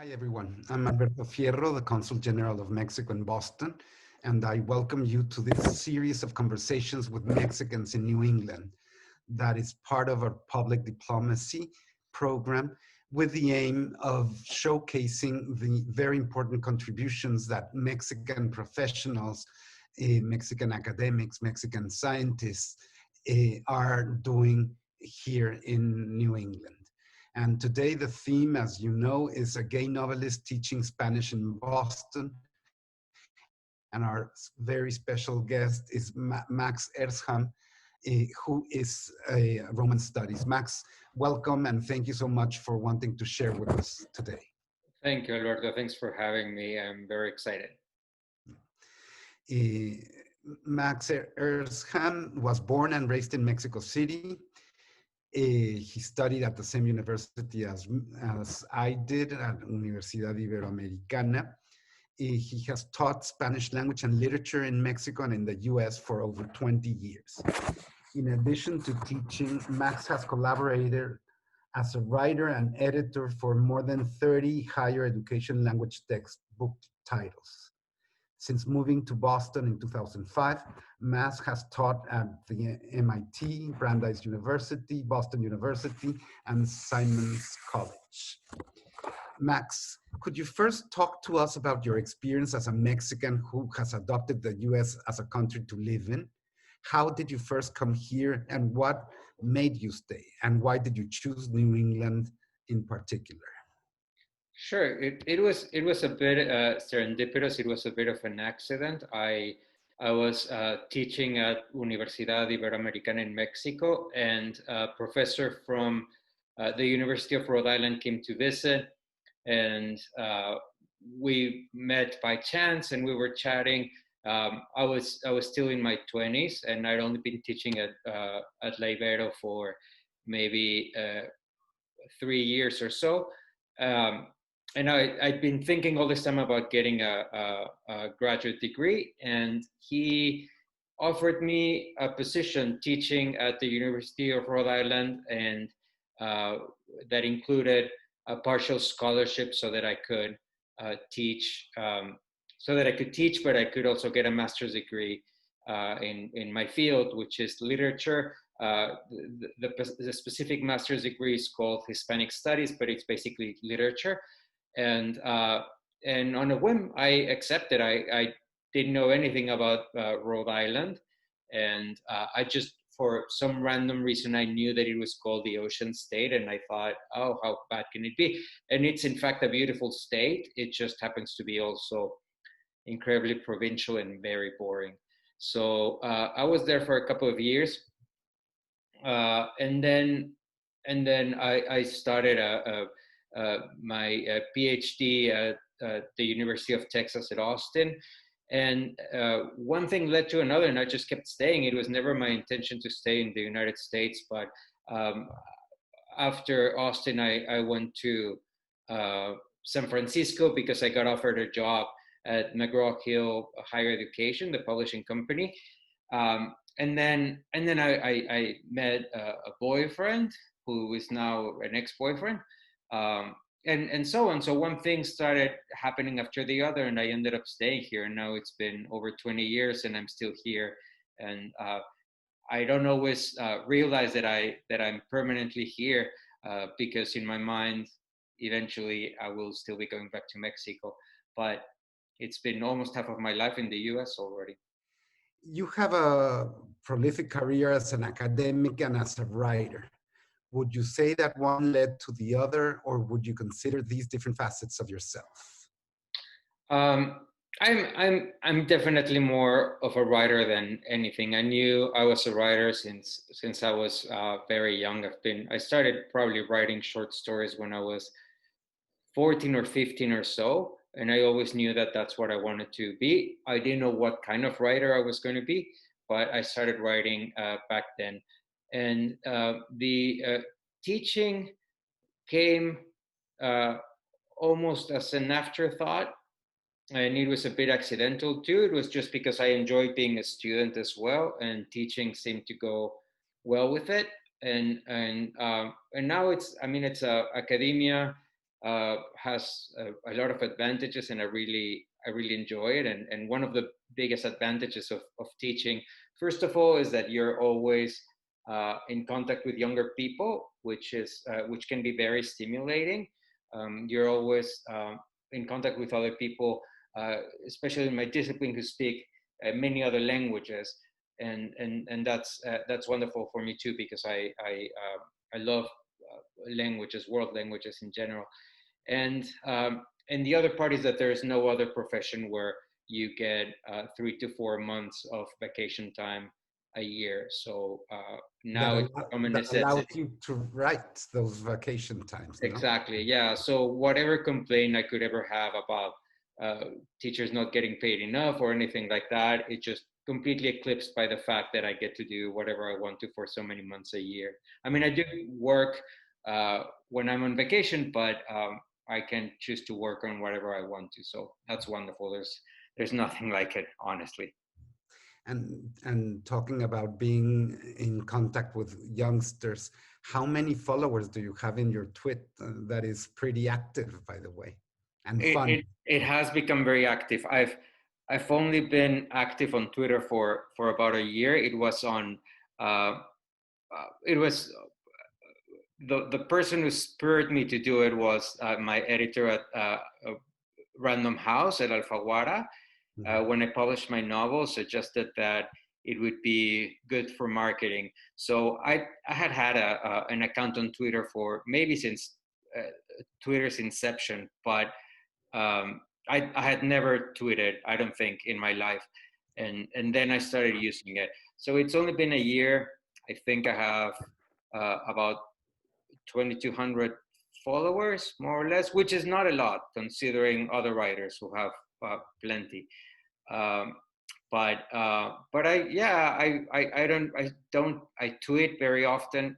Hi, everyone. I'm Alberto Fierro, the Consul General of Mexico in Boston, and I welcome you to this series of conversations with Mexicans in New England that is part of our public diplomacy program with the aim of showcasing the very important contributions that Mexican professionals, Mexican academics, Mexican scientists are doing here in New England. And today the theme, as you know, is a gay novelist teaching Spanish in Boston. And our very special guest is Max Ehrsan, who is a Roman Studies. Max, welcome and thank you so much for wanting to share with us today. Thank you, Alberto. Thanks for having me. I'm very excited. Max Ehrsan was born and raised in Mexico City. He studied at the same university as I did at Universidad Iberoamericana. He has taught Spanish language and literature in Mexico and in the US for over 20 years. In addition to teaching, Max has collaborated as a writer and editor for more than 30 higher education language textbook titles. Since moving to Boston in 2005, Max has taught at the MIT, Brandeis University, Boston University, and Simon's College. Max, could you first talk to us about your experience as a Mexican who has adopted the US as a country to live in? How did you first come here and what made you stay? And why did you choose New England in particular? Sure. It was a bit serendipitous. It was a bit of an accident. I was teaching at Universidad Iberoamericana in Mexico, and a professor from the University of Rhode Island came to visit, and we met by chance, and we were chatting. I was still in my 20s, and I'd only been teaching at La Ibero for maybe 3 years or so. And I'd been thinking all this time about getting a graduate degree, and he offered me a position teaching at the University of Rhode Island, and that included a partial scholarship so that I could teach, but I could also get a master's degree in my field, which is literature. The specific master's degree is called Hispanic Studies, but it's basically literature. And on a whim, I accepted. I didn't know anything about Rhode Island, and I just, for some random reason, I knew that it was called the Ocean State, and I thought, oh, how bad can it be? And it's in fact a beautiful state. It just happens to be also incredibly provincial and very boring. So I was there for a couple of years, and then I started my PhD at the University of Texas at Austin. And one thing led to another, and I just kept staying. It was never my intention to stay in the United States, but after Austin, I went to San Francisco because I got offered a job at McGraw-Hill Higher Education, the publishing company. And then I met a boyfriend who is now an ex-boyfriend. And so on. So one thing started happening after the other, and I ended up staying here. And now it's been over 20 years, and I'm still here. And I don't always realize that I'm permanently here because in my mind, eventually I will still be going back to Mexico. But it's been almost half of my life in the U.S. already. You have a prolific career as an academic and as a writer. Would you say that one led to the other, or would you consider these different facets of yourself? I'm definitely more of a writer than anything. I knew I was a writer since I was very young. I started probably writing short stories when I was 14 or 15 or so, and I always knew that that's what I wanted to be. I didn't know what kind of writer I was going to be, but I started writing back then. And the teaching came almost as an afterthought, and it was a bit accidental too. It was just because I enjoyed being a student as well, and teaching seemed to go well with it. And now it's academia. has a lot of advantages, and I really enjoy it. And one of the biggest advantages of teaching, first of all, is that you're always in contact with younger people, which can be very stimulating. You're always in contact with other people, especially in my discipline, who speak many other languages, and that's wonderful for me too, because I love languages, world languages in general. And the other part is that there is no other profession where you get 3 to 4 months of vacation time a year. So now it's become a that allows necessity. you to write those vacation times, no? Exactly. Yeah. So whatever complaint I could ever have about teachers not getting paid enough or anything like that, it just completely eclipsed by the fact that I get to do whatever I want to for so many months a year. I mean, I do work when I'm on vacation, but I can choose to work on whatever I want to. So that's wonderful. There's nothing like it, honestly. And talking about being in contact with youngsters, how many followers do you have in your tweet? That is pretty active, by the way, and fun. It has become very active. I've only been active on Twitter for about a year. It was on it was the person who spurred me to do it was my editor at Random House at Alfaguara. When I published my novel, suggested that it would be good for marketing. So I had an account on Twitter for maybe since Twitter's inception, but I had never tweeted, I don't think, in my life. And then I started using it. So it's only been a year. I think I have about 2,200 followers, more or less, which is not a lot considering other writers who have plenty. But I tweet very often,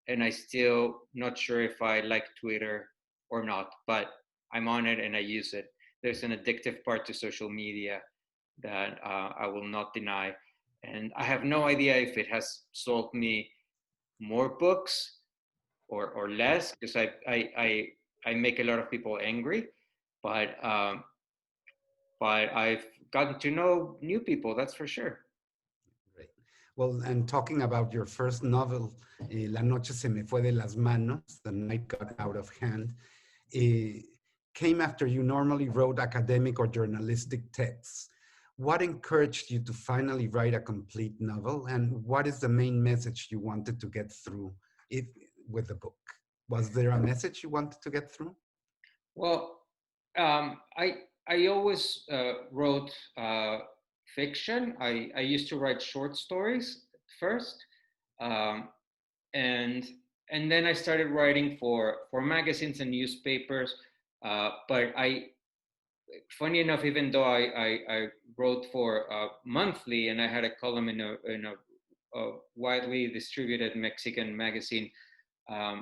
and I still not sure if I like Twitter or not, but I'm on it and I use it. There's an addictive part to social media that I will not deny, and I have no idea if it has sold me more books or less, because I make a lot of people angry, but I've gotten to know new people, that's for sure. Great. Well, and talking about your first novel, La Noche se me fue de las manos, The Night Got Out of Hand, came after you normally wrote academic or journalistic texts. What encouraged you to finally write a complete novel, and what is the main message you wanted to get through with the book? Was there a message you wanted to get through? Well, I always wrote fiction. I used to write short stories first, um, and then I started writing for magazines and newspapers. But funny enough, even though I wrote for monthly, and I had a column in a widely distributed Mexican magazine, I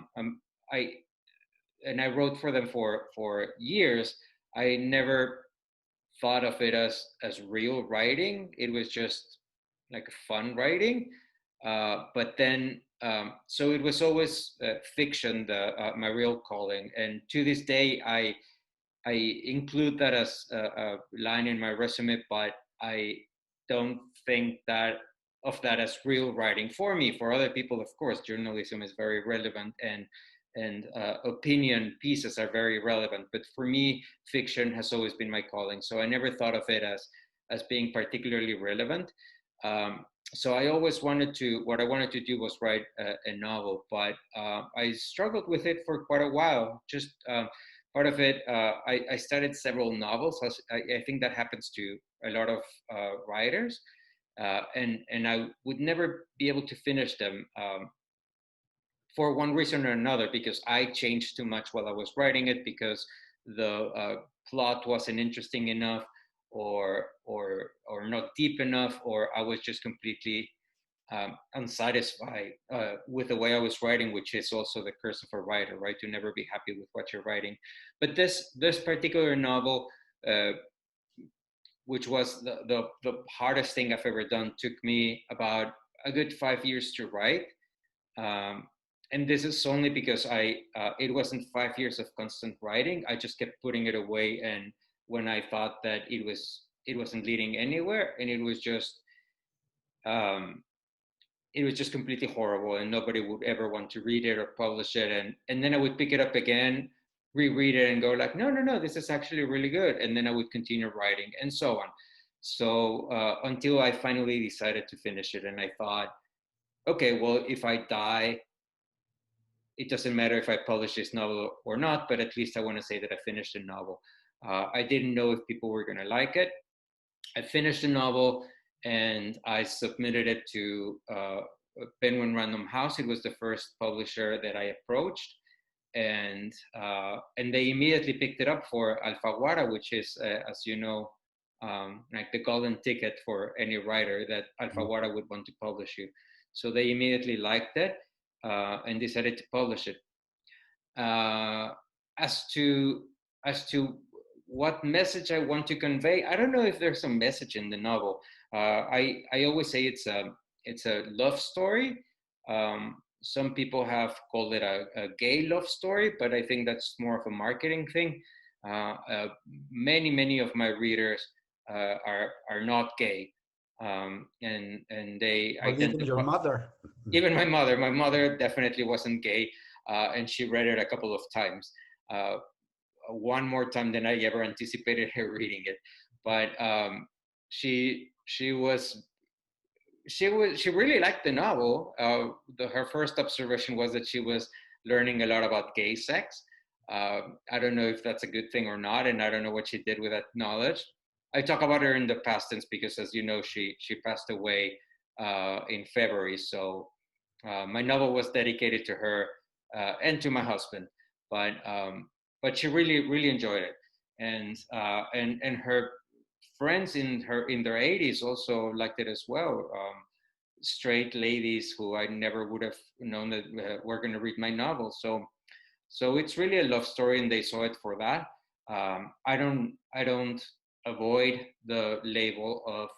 wrote for them for years. I never thought of it as real writing. It was just like fun writing. But then, so it was always fiction, my real calling. And to this day, I include that as a line in my resume, but I don't think that of that as real writing. For me, for other people, of course, journalism is very relevant, and opinion pieces are very relevant. But for me, fiction has always been my calling. So I never thought of it as being particularly relevant. So I always what I wanted to do was write a novel, but I struggled with it for quite a while. Just part of it, I started several novels. I think that happens to a lot of writers, and I would never be able to finish them. For one reason or another, because I changed too much while I was writing it, because the plot wasn't interesting enough, or not deep enough, or I was just completely unsatisfied with the way I was writing, which is also the curse of a writer, right? To never be happy with what you're writing. But this particular novel, which was the hardest thing I've ever done, took me about a good 5 years to write. and this is only because it wasn't 5 years of constant writing. I just kept putting it away, and when I thought that it wasn't leading anywhere, and um, it was just completely horrible, and nobody would ever want to read it or publish it. And then I would pick it up again, reread it, and go like, no, no, no, this is actually really good. And then I would continue writing, and so on. So until I finally decided to finish it, and I thought, okay, well, if I die, it doesn't matter if I publish this novel or not, but at least I want to say that I finished the novel. I didn't know if people were going to like it. I finished the novel, and I submitted it to Penguin Random House. It was the first publisher that I approached, and they immediately picked it up for Alfaguara, which is, as you know, like the golden ticket for any writer that Alfaguara would want to publish you. So they immediately liked it and decided to publish it. As to what message I want to convey, I don't know if there's a message in the novel. I always say it's a love story. Some people have called it a gay love story, but I think that's more of a marketing thing. Many of my readers are not gay, and they Or even your mother. Even my mother definitely wasn't gay, and she read it a couple of times, one more time than I ever anticipated her reading it. But she really liked the novel. Her first observation was that she was learning a lot about gay sex. I don't know if that's a good thing or not, and I don't know what she did with that knowledge. I talk about her in the past tense because, as you know, she passed away in February. So my novel was dedicated to her and to my husband. But she really enjoyed it, and her friends in their 80s also liked it as well. Straight ladies who I never would have known that were going to read my novel. So it's really a love story, and they saw it for that. I don't avoid the label of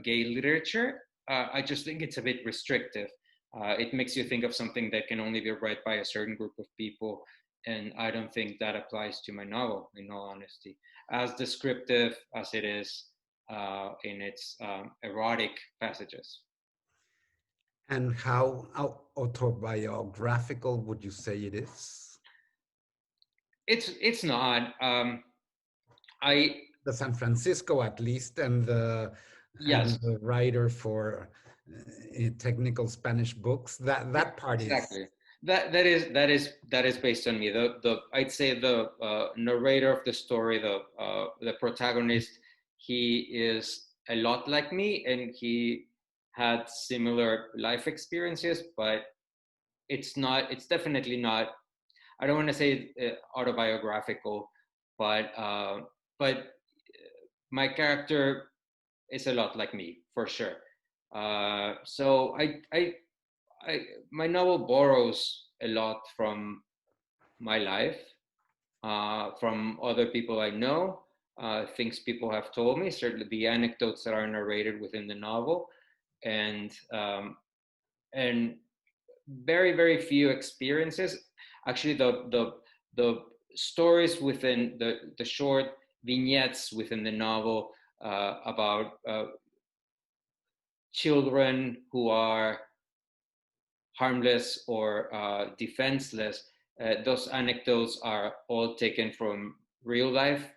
gay literature. I just think it's a bit restrictive. It makes you think of something that can only be read by a certain group of people, and I don't think that applies to my novel, in all honesty. As descriptive as it is in its erotic passages. And how autobiographical would you say it is? It's not. The San Francisco, at least, and the writer for technical Spanish books. That part exactly. is That is based on me. I'd say the narrator of the story, the protagonist, he is a lot like me, and he had similar life experiences, but it's definitely not. I don't want to say autobiographical, but my character is a lot like me, for sure. So my novel borrows a lot from my life, from other people I know, things people have told me, certainly the anecdotes that are narrated within the novel, and very few experiences. Actually, the stories within the short vignettes within the novel about children who are harmless or defenseless, those anecdotes are all taken from real life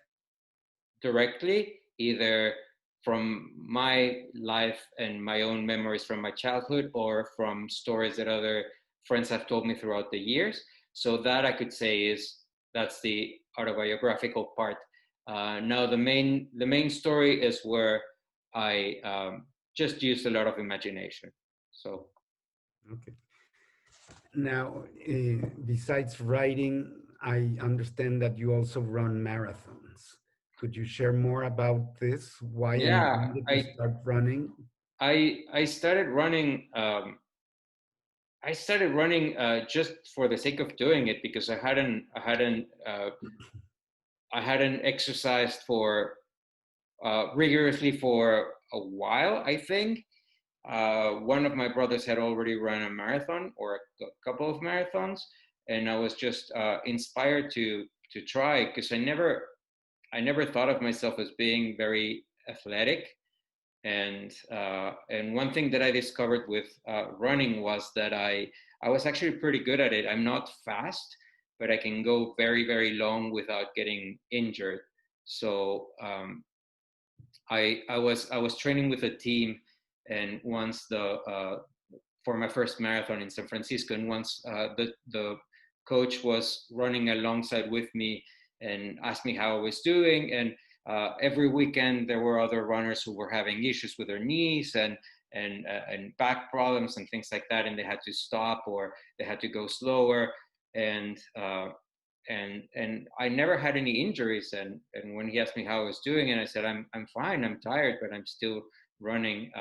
directly, either from my life and my own memories from my childhood, or from stories that other friends have told me throughout the years. So that I could say that's the autobiographical part. Now the main story is where I just used a lot of imagination. So. Okay. Now, besides writing, I understand that you also run marathons. Could you share more about this? Why and when did you start running? I started running. I started running just for the sake of doing it, because I hadn't exercised for rigorously for a while, I think. one of my brothers had already run a marathon or a couple of marathons, and I was just inspired to try, because I never thought of myself as being very athletic. And one thing that I discovered with running was that I was actually pretty good at it. I'm not fast, but I can go very, very long without getting injured. So I was training with a team, and once for my first marathon in San Francisco, and once the coach was running alongside with me and asked me how I was doing, and every weekend there were other runners who were having issues with their knees and back problems and things like that, and they had to stop or they had to go slower, and I never had any injuries. And when he asked me how I was doing, and I said I'm fine, I'm tired, but I'm still running.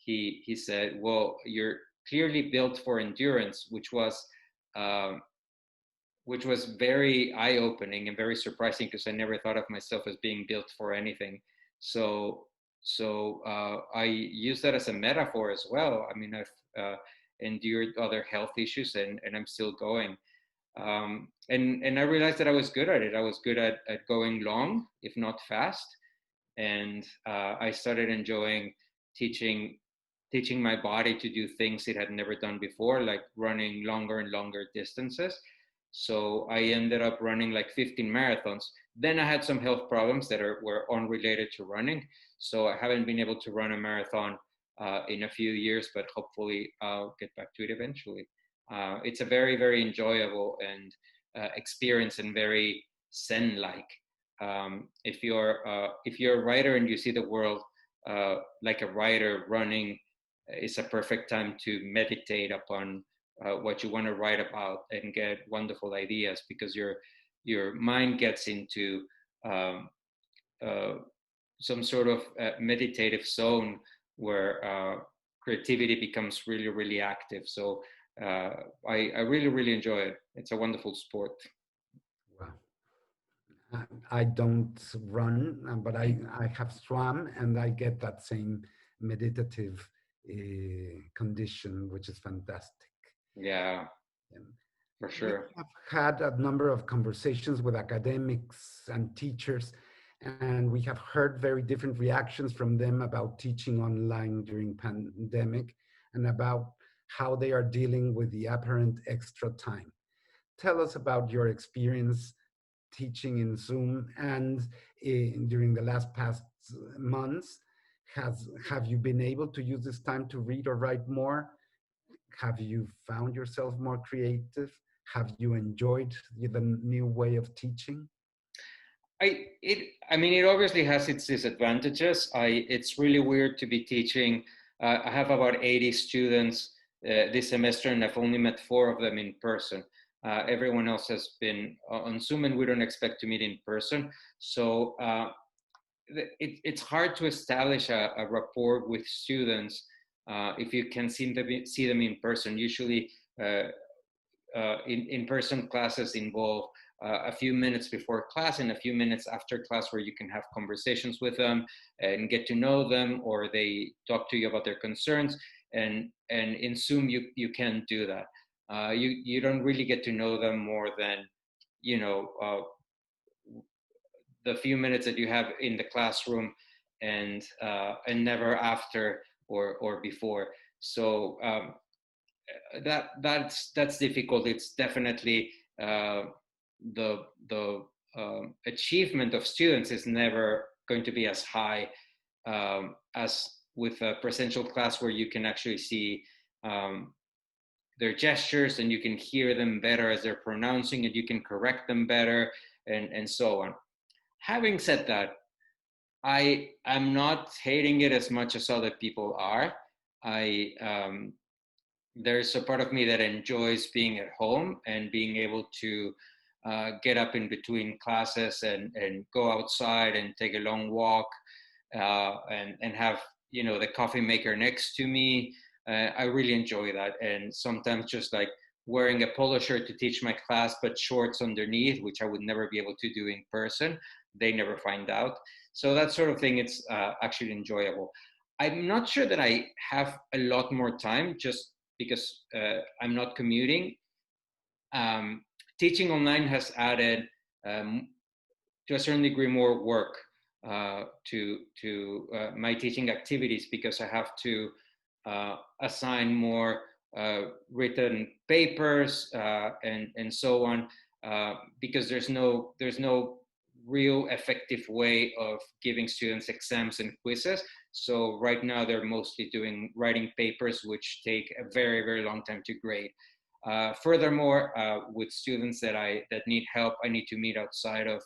He said, well, you're clearly built for endurance, which was very eye-opening and very surprising, because I never thought of myself as being built for anything. So I use that as a metaphor as well. I mean, I've endured other health issues, and I'm still going. And I realized that I was good at it. I was good at going long, if not fast. And I started enjoying teaching my body to do things it had never done before, like running longer and longer distances. So I ended up running like 15 marathons. Then I had some health problems that were unrelated to running. So I haven't been able to run a marathon in a few years, but hopefully I'll get back to it eventually. It's a very, very enjoyable and experience, and very Zen-like. If you're a writer and you see the world like a writer, running is a perfect time to meditate upon what you want to write about and get wonderful ideas, because your mind gets into some sort of meditative zone where creativity becomes really, really active. So I really, really enjoy it. It's a wonderful sport. Wow. I don't run, but I have swam, and I get that same meditative condition, which is fantastic. Yeah, for We sure. have had a number of conversations with academics and teachers, and we have heard very different reactions from them about teaching online during pandemic, and about how they are dealing with the apparent extra time. Tell us about your experience teaching in Zoom, and during the past months. Have you been able to use this time to read or write more? Have you found yourself more creative? Have you enjoyed the new way of teaching? I mean, it obviously has its disadvantages. It's really weird to be teaching. I have about 80 students this semester, and I've only met 4 of them in person. Everyone else has been on Zoom, and we don't expect to meet in person. So it's hard to establish a rapport with students if you can see them in person. Usually, in-person classes involve a few minutes before class and a few minutes after class, where you can have conversations with them and get to know them, or they talk to you about their concerns. And in Zoom, you can't do that. You don't really get to know them more than, you know, the few minutes that you have in the classroom, and never after or before. So that's difficult. It's definitely the achievement of students is never going to be as high as with a presential class, where you can actually see their gestures, and you can hear them better as they're pronouncing, and you can correct them better, and so on. Having said that, I am not hating it as much as other people are. There's a part of me that enjoys being at home and being able to get up in between classes and go outside and take a long walk and have, you know, the coffee maker next to me. I really enjoy that. And sometimes just like wearing a polo shirt to teach my class, but shorts underneath, which I would never be able to do in person. They never find out. So that sort of thing, it's actually enjoyable. I'm not sure that I have a lot more time just because I'm not commuting. Teaching online has added, to a certain degree, more work to my teaching activities, because I have to assign more written papers and so on, because there's no real effective way of giving students exams and quizzes. So right now they're mostly writing papers, which take a very, very long time to grade. Furthermore, with students that need help, I need to meet outside of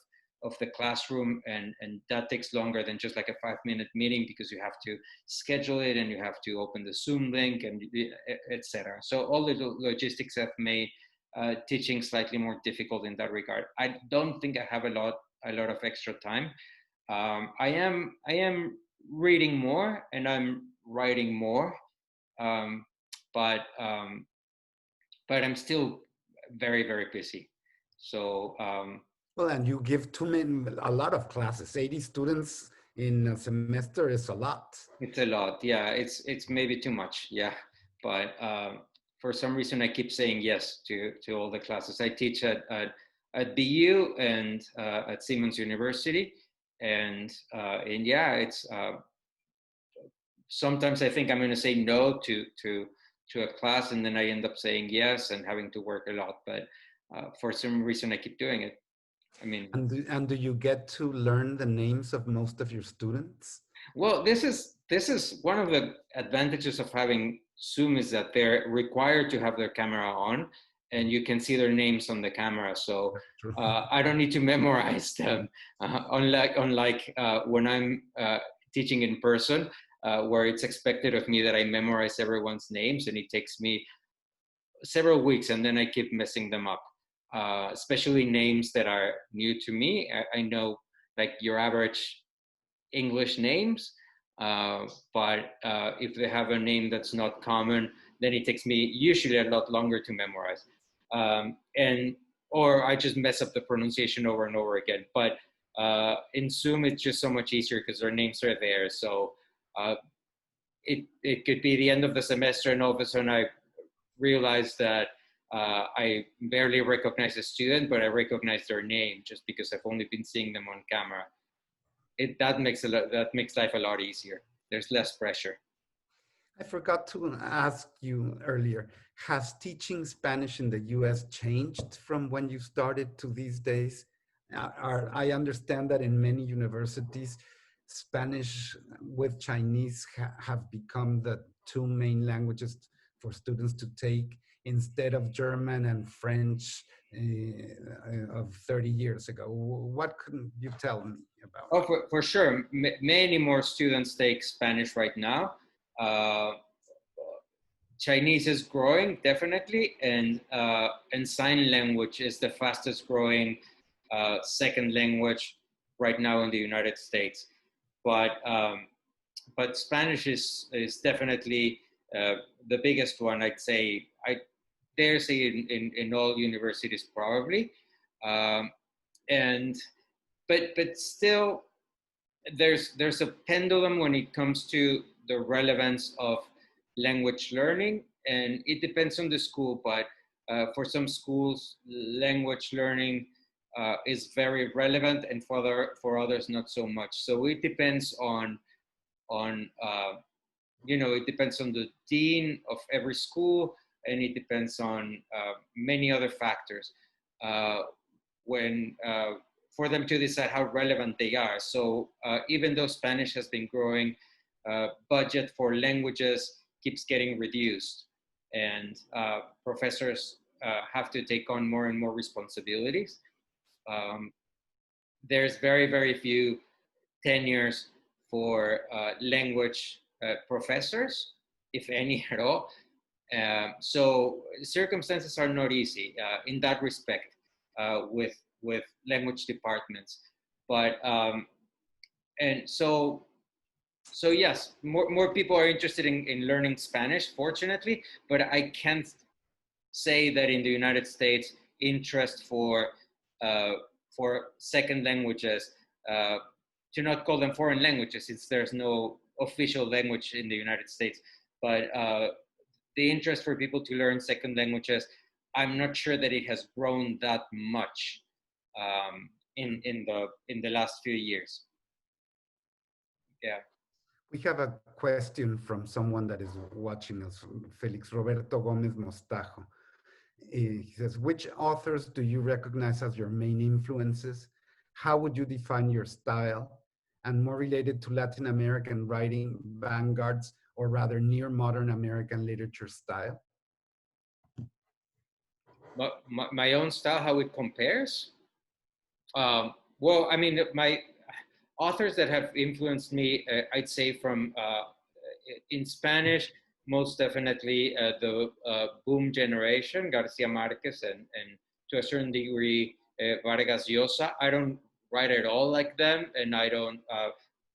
the classroom, and that takes longer than just like a 5-minute meeting, because you have to schedule it and you have to open the Zoom link and etc. So all the logistics have made teaching slightly more difficult in that regard. I don't think I have a lot of extra time. I am reading more and I'm writing more, but I'm still very, very busy. So well, and you give a lot of classes. 80 students in a semester is a lot. it's a lot. Yeah, it's maybe too much. Yeah, but for some reason I keep saying yes to all the classes. I teach at BU and at Siemens University, and yeah, it's sometimes I think I'm going to say no to a class, and then I end up saying yes and having to work a lot. But for some reason I keep doing it. I mean, and do you get to learn the names of most of your students? well, this is one of the advantages of having Zoom, is that they're required to have their camera on, and you can see their names on the camera. So I don't need to memorize them, unlike when I'm teaching in person, where it's expected of me that I memorize everyone's names, and it takes me several weeks, and then I keep messing them up. Especially names that are new to me. I know, like, your average English names, but if they have a name that's not common, then it takes me usually a lot longer to memorize, or I just mess up the pronunciation over and over again. But in Zoom, it's just so much easier because their names are there. So it could be the end of the semester, and all of a sudden I realize that I barely recognize a student, but I recognize their name just because I've only been seeing them on camera. That makes life a lot easier. There's less pressure. I forgot to ask you earlier, has teaching Spanish in the US changed from when you started to these days? I understand that in many universities, Spanish with Chinese have become the two main languages for students to take, instead of German and French of 30 years ago. What can you tell me about that? Oh, for sure. Many more students take Spanish right now. Chinese is growing, definitely, and sign language is the fastest growing second language right now in the United States. But Spanish is definitely the biggest one. I'd say, I dare say, in all universities probably, but still, there's a pendulum when it comes to the relevance of language learning, and it depends on the school. But for some schools, language learning is very relevant, and for others, not so much. So it depends on it depends on the dean of every school, and it depends on many other factors for them to decide how relevant they are. So even though Spanish has been growing, budget for languages keeps getting reduced, and professors have to take on more and more responsibilities. There's very, very few tenures for language professors, if any at all. So circumstances are not easy in that respect with language departments. But and so yes, more people are interested in learning Spanish, fortunately, but I can't say that in the United States interest for second languages, to not call them foreign languages, since there's no official language in the United States. But the interest for people to learn second languages, I'm not sure that it has grown that much in the last few years. Yeah. We have a question from someone that is watching us, Felix Roberto Gomez Mostajo. He says, which authors do you recognize as your main influences? How would you define your style? And more related to Latin American writing vanguards, or rather near modern American literature style? My own style, how it compares? Well, I mean, my authors that have influenced me, I'd say from in Spanish, most definitely the boom generation, Garcia Marquez, and to a certain degree, Vargas Llosa. I don't write at all like them, and I don't,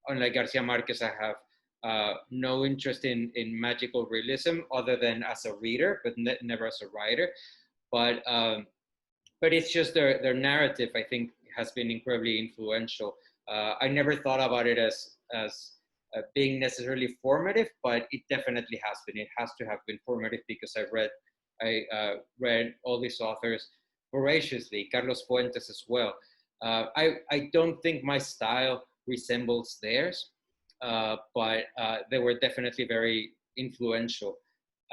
unlike Garcia Marquez, I have no interest in magical realism other than as a reader, but never as a writer. But it's just their narrative, I think, has been incredibly influential. I never thought about it as being necessarily formative, but it definitely has been. It has to have been formative because I read all these authors voraciously, Carlos Fuentes as well. I don't think my style resembles theirs, but they were definitely very influential.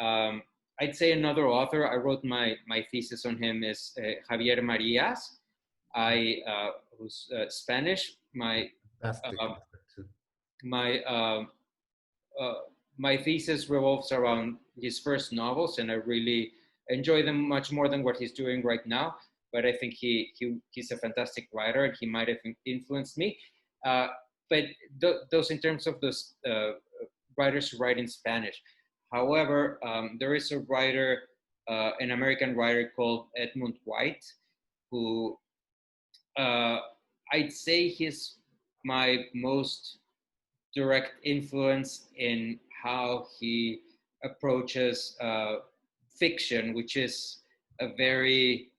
I'd say another author, I wrote my thesis on him, is Javier Marías. Who's Spanish. My thesis revolves around his first novels, and I really enjoy them much more than what he's doing right now. But I think he's a fantastic writer, and he might have influenced me. But those in terms of those writers who write in Spanish. However, there is a writer, an American writer called Edmund White, who I'd say he's my most direct influence in how he approaches fiction, which is a very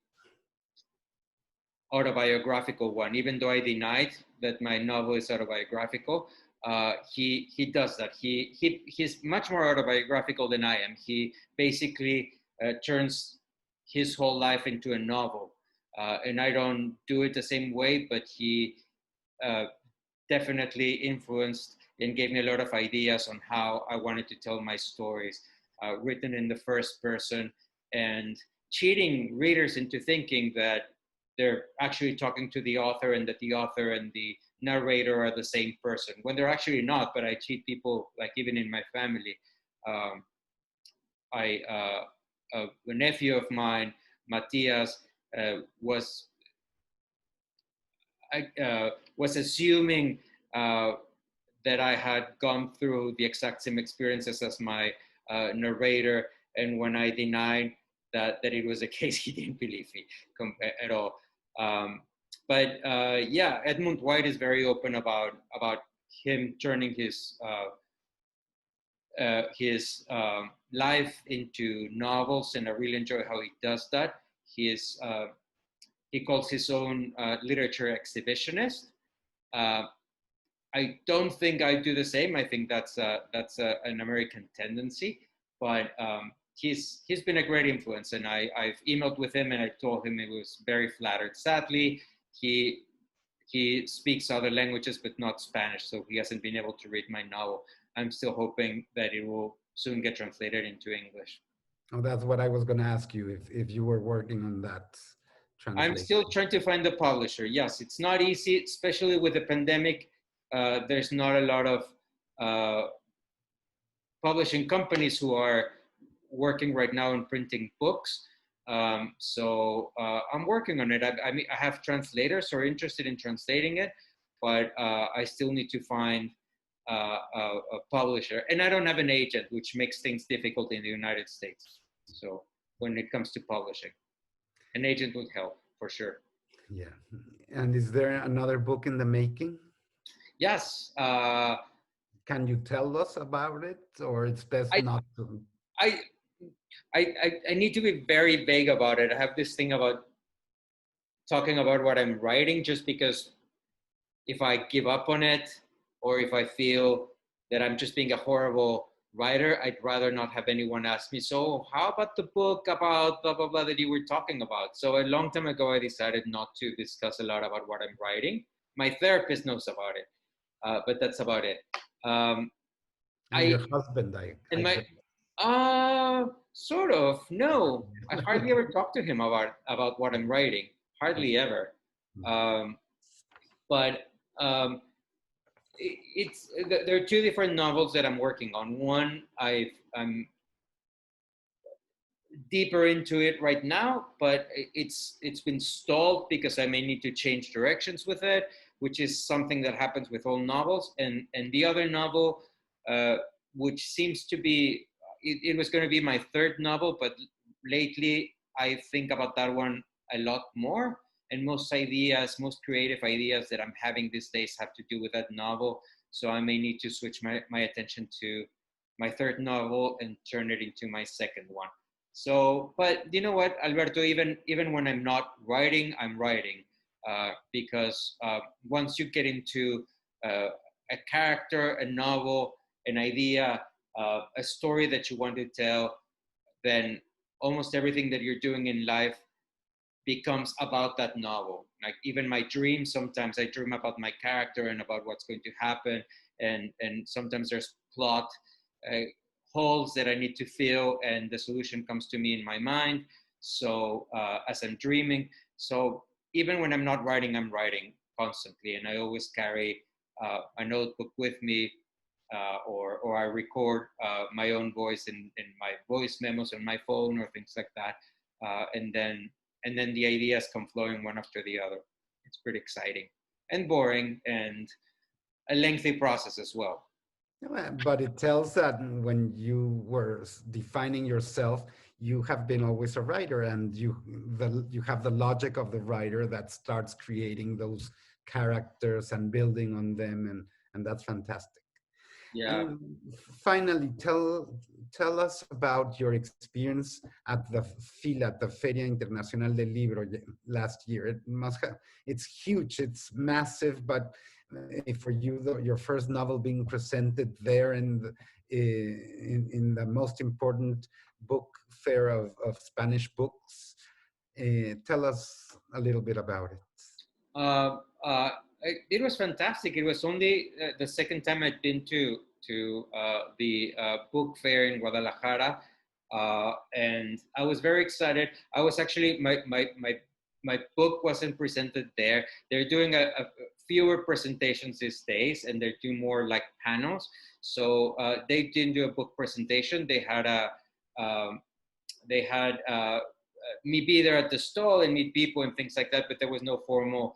autobiographical one. Even though I denied that my novel is autobiographical, he does that. He's much more autobiographical than I am. He basically turns his whole life into a novel. And I don't do it the same way, but he definitely influenced and gave me a lot of ideas on how I wanted to tell my stories, written in the first person and cheating readers into thinking that they're actually talking to the author and that the author and the narrator are the same person, when they're actually not. But I cheat people, like even in my family. A nephew of mine, Matias, was assuming that I had gone through the exact same experiences as my narrator, and when I denied that it was the case, he didn't believe me at all. But yeah, Edmund White is very open about him turning his life into novels, and I really enjoy how he does that. He calls his own literature exhibitionist. I don't think I do the same. I think that's an American tendency, but he's been a great influence, and I've emailed with him and I told him I was very flattered. Sadly, he speaks other languages but not Spanish, so he hasn't been able to read my novel. I'm still hoping that it will soon get translated into English. Oh, that's what I was going to ask you, if you were working on that translation. I'm still trying to find the publisher. Yes, it's not easy, especially with the pandemic. There's not a lot of publishing companies who are working right now on printing books. So I'm working on it. I mean, I have translators who are interested in translating it, but I still need to find a publisher. And I don't have an agent, which makes things difficult in the United States. So when it comes to publishing, an agent would help for sure. Yeah. And is there another book in the making? Yes. Can you tell us about it, or it's best not to? I need to be very vague about it. I have this thing about talking about what I'm writing, just because if I give up on it, or if I feel that I'm just being a horrible writer, I'd rather not have anyone ask me, so how about the book about blah, blah, blah that you were talking about? So a long time ago, I decided not to discuss a lot about what I'm writing. My therapist knows about it, but that's about it. And your husband, and I my, heard. sort of, no. I hardly ever talk to him about what I'm writing. Hardly ever. But there are two different novels that I'm working on. One, I'm deeper into it right now, but it's been stalled because I may need to change directions with it, which is something that happens with all novels. And the other novel, which seems to be, it was going to be my third novel, but lately I think about that one a lot more. And most creative ideas that I'm having these days have to do with that novel. So I may need to switch my attention to my third novel and turn it into my second one. So, but you know what, Alberto, even when I'm not writing, I'm writing, because once you get into a character, a novel, an idea, a story that you want to tell, then almost everything that you're doing in life becomes about that novel. Like even my dreams, sometimes I dream about my character and about what's going to happen, and sometimes there's plot holes that I need to fill, and the solution comes to me in my mind. So as I'm dreaming, so even when I'm not writing, I'm writing constantly, and I always carry a notebook with me, or I record my own voice in my voice memos on my phone or things like that, and then the ideas come flowing one after the other. It's pretty exciting and boring and a lengthy process as well. But it tells that when you were defining yourself, you have been always a writer, and you have the logic of the writer that starts creating those characters and building on them, and that's fantastic. Yeah. And finally, tell us about your experience at the FILA, at the Feria Internacional del Libro last year. It's huge, it's massive, but for you, your first novel being presented there in the most important book fair of Spanish books, tell us a little bit about it. It was fantastic. It was only the second time I'd been to the book fair in Guadalajara, and I was very excited. I was actually my book wasn't presented there. They're doing a fewer presentations these days, and they're doing more like panels. So they didn't do a book presentation. They had me be there at the stall and meet people and things like that, but there was no formal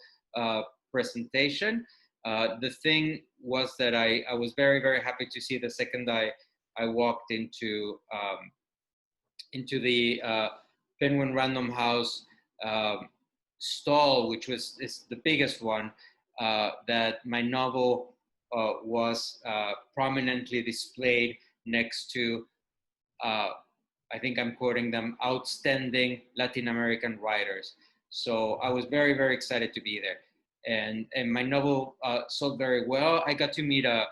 presentation. The thing was that I was very, very happy to see the second I walked into the Penguin Random House stall, which is the biggest one, that my novel was prominently displayed next to, I think I'm quoting them, outstanding Latin American writers. So I was very, very excited to be there. And my novel sold very well. I got to meet a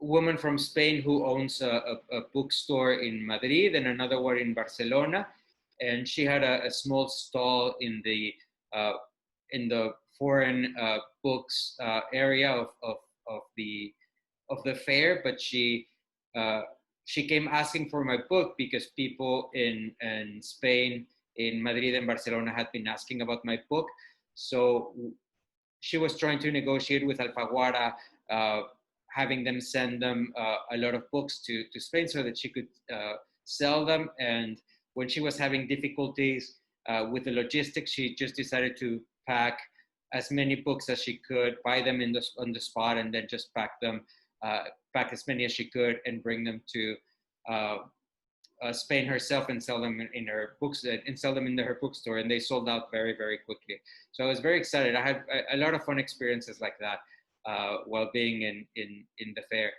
woman from Spain who owns a bookstore in Madrid and another one in Barcelona. And she had a small stall in the foreign books area of the fair, but she came asking for my book because people in Spain, in Madrid and Barcelona, had been asking about my book. So she was trying to negotiate with Alfaguara, having them send them a lot of books to Spain so that she could sell them. And when she was having difficulties with the logistics, she just decided to pack as many books as she could, buy them on the spot, and then just pack as many as she could and bring them to Spain herself and sell them in her books and sell them in her bookstore. And they sold out very, very quickly. So I was very excited. I had a lot of fun experiences like that while being in the fair.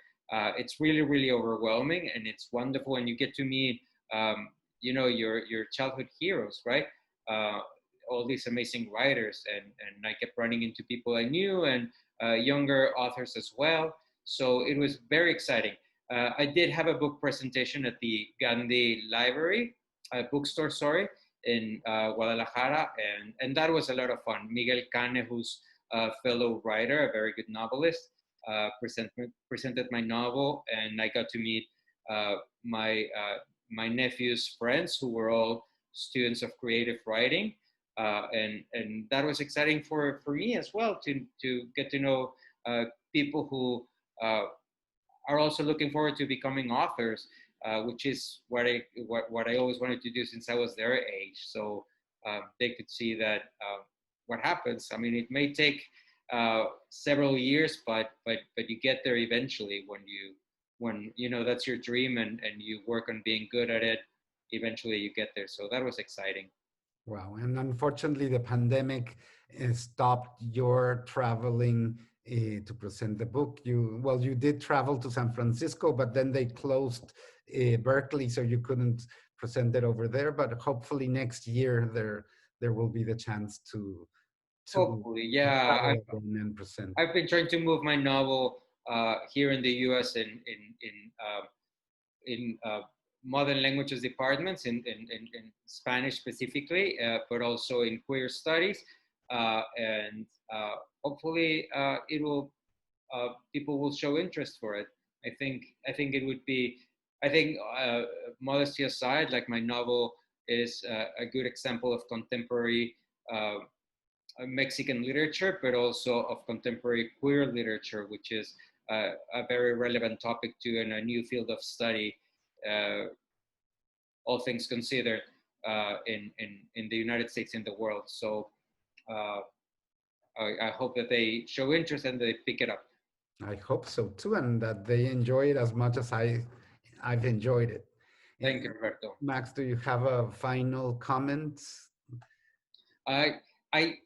It's really, really overwhelming, and it's wonderful. And you get to meet, your childhood heroes, right? All these amazing writers, and I kept running into people I knew, and younger authors as well. So it was very exciting. I did have a book presentation at the Gandhi Library, bookstore, sorry, in Guadalajara, and that was a lot of fun. Miguel Cane, who's a fellow writer, a very good novelist, presented my novel, and I got to meet my nephew's friends, who were all students of creative writing, and that was exciting for me as well, to get to know people who are also looking forward to becoming authors, which is what I always wanted to do since I was their age. So they could see that what happens. I mean, it may take several years, but you get there eventually when you know that's your dream, and you work on being good at it. Eventually, you get there. So that was exciting. Wow. And unfortunately, the pandemic stopped your traveling to present the book. You did travel to San Francisco, but then they closed Berkeley, so you couldn't present it over there. But hopefully next year there will be the chance to Hopefully, yeah. and present. I've been trying to move my novel here in the U.S. in modern languages departments, in Spanish specifically, but also in queer studies, and hopefully it will people will show interest for it. I think it would be. I think modesty aside, like my novel is a good example of contemporary Mexican literature, but also of contemporary queer literature, which is a very relevant topic to and a new field of study, all things considered, in the United States, in the world. So I hope that they show interest and they pick it up. I hope so too, and that they enjoy it as much as I've enjoyed it. Thank you, Roberto. Max, do you have a final comment?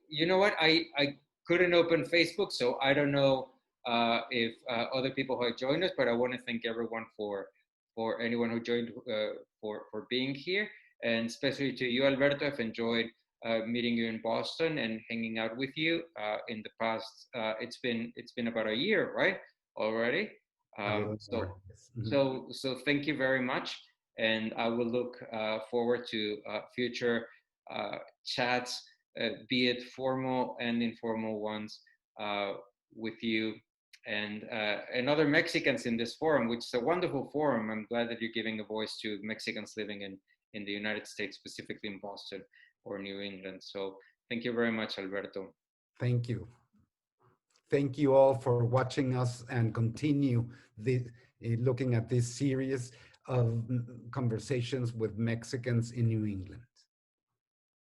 You know what? I couldn't open Facebook, so I don't know if other people have joined us, but I want to thank everyone for anyone who joined, for being here, and especially to you, Alberto. I've enjoyed meeting you in Boston and hanging out with you in the past. It's been about a year, right? Already. So thank you very much, and I will look forward to future chats, be it formal and informal ones, with you and other Mexicans in this forum, which is a wonderful forum. I'm glad that you're giving a voice to Mexicans living in the United States, specifically in Boston or New England. So thank you very much, Alberto. Thank you. Thank you all for watching us, and continue looking at this series of conversations with Mexicans in New England.